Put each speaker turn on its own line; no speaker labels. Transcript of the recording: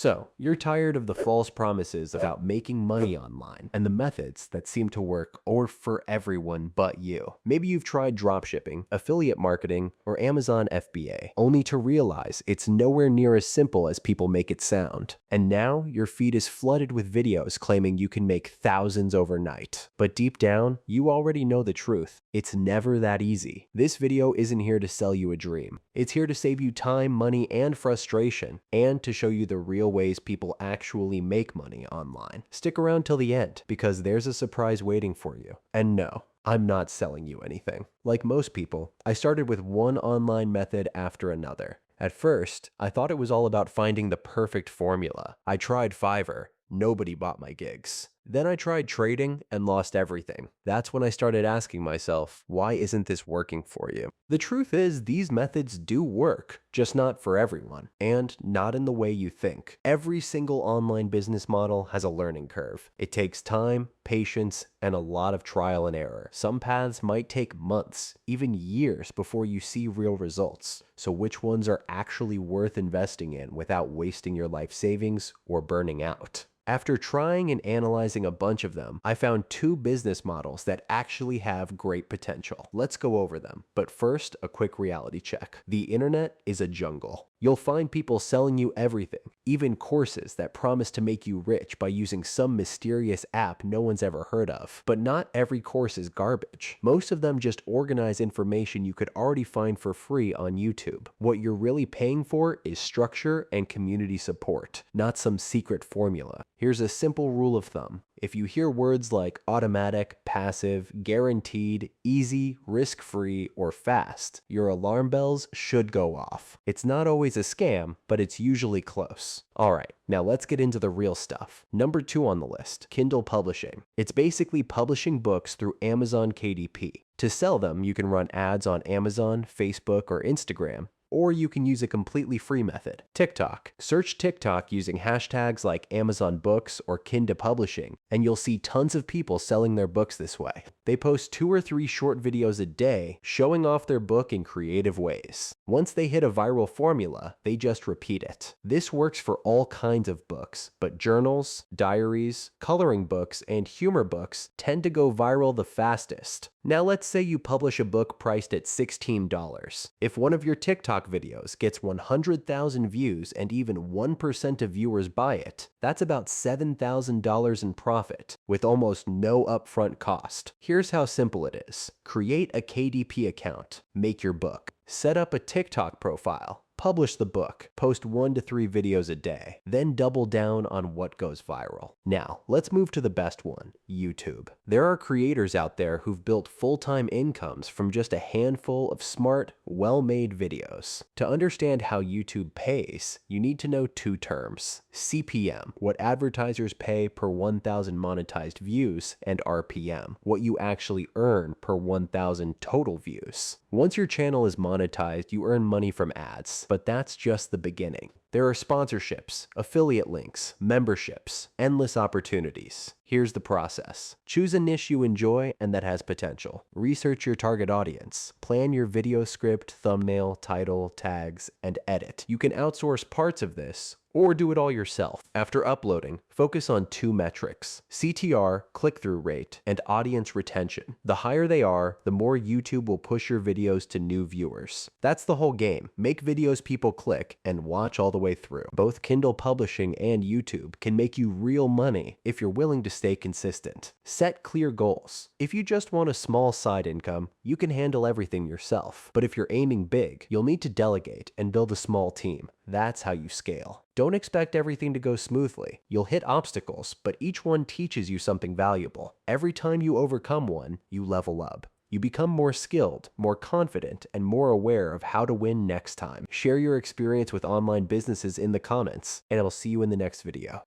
So, you're tired of the false promises about making money online and the methods that seem to work or for everyone but you. Maybe you've tried dropshipping, affiliate marketing, or Amazon FBA, only to realize it's nowhere near as simple as people make it sound. And now your feed is flooded with videos claiming you can make thousands overnight. But deep down, you already know the truth. It's never that easy. This video isn't here to sell you a dream. It's here to save you time, money, and frustration, and to show you the real ways people actually make money online. Stick around till the end, because there's a surprise waiting for you. And no, I'm not selling you anything. Like most people, I started with one online method after another. At first, I thought it was all about finding the perfect formula. I tried Fiverr. Nobody bought my gigs. Then I tried trading and lost everything. That's when I started asking myself, why isn't this working for you? The truth is, these methods do work, just not for everyone, and not in the way you think. Every single online business model has a learning curve. It takes time, patience, and a lot of trial and error. Some paths might take months, even years before you see real results. So which ones are actually worth investing in without wasting your life savings or burning out? After trying and analyzing a bunch of them, I found two business models that actually have great potential. Let's go over them. But first, a quick reality check. The internet is a jungle. You'll find people selling you everything, even courses that promise to make you rich by using some mysterious app no one's ever heard of. But not every course is garbage. Most of them just organize information you could already find for free on YouTube. What you're really paying for is structure and community support, not some secret formula. Here's a simple rule of thumb. If you hear words like automatic, passive, guaranteed, easy, risk-free, or fast, your alarm bells should go off. It's not always a scam, but it's usually close. Alright, now let's get into the real stuff. Number 2 on the list, Kindle publishing. It's basically publishing books through Amazon KDP. To sell them, you can run ads on Amazon, Facebook, or Instagram, or you can use a completely free method, TikTok. Search TikTok using hashtags like Amazon Books or Kindle Publishing, and you'll see tons of people selling their books this way. They post 2 or 3 short videos a day showing off their book in creative ways. Once they hit a viral formula, they just repeat it. This works for all kinds of books, but journals, diaries, coloring books, and humor books tend to go viral the fastest. Now let's say you publish a book priced at $16. If one of your TikTok videos gets 100,000 views and even 1% of viewers buy it, that's about $7,000 in profit, with almost no upfront cost. Here's how simple it is. Create a KDP account, make your book, set up a TikTok profile, publish the book, post 1 to 3 videos a day, then double down on what goes viral. Now, let's move to the best one, YouTube. There are creators out there who've built full-time incomes from just a handful of smart, well-made videos. To understand how YouTube pays, you need to know 2 terms. CPM, what advertisers pay per 1,000 monetized views, and RPM, what you actually earn per 1,000 total views. Once your channel is monetized, you earn money from ads, but that's just the beginning. There are sponsorships, affiliate links, memberships, endless opportunities. Here's the process. Choose a niche you enjoy and that has potential. Research your target audience. Plan your video script, thumbnail, title, tags, and edit. You can outsource parts of this or do it all yourself. After uploading, focus on 2 metrics: CTR, click-through rate, and audience retention. The higher they are, the more YouTube will push your videos to new viewers. That's the whole game. Make videos people click and watch all the way through. Both Kindle Publishing and YouTube can make you real money if you're willing to stay consistent. Set clear goals. If you just want a small side income, you can handle everything yourself. But if you're aiming big, you'll need to delegate and build a small team. That's how you scale. Don't expect everything to go smoothly. You'll hit obstacles, but each one teaches you something valuable. Every time you overcome one, you level up. You become more skilled, more confident, and more aware of how to win next time. Share your experience with online businesses in the comments, and I'll see you in the next video.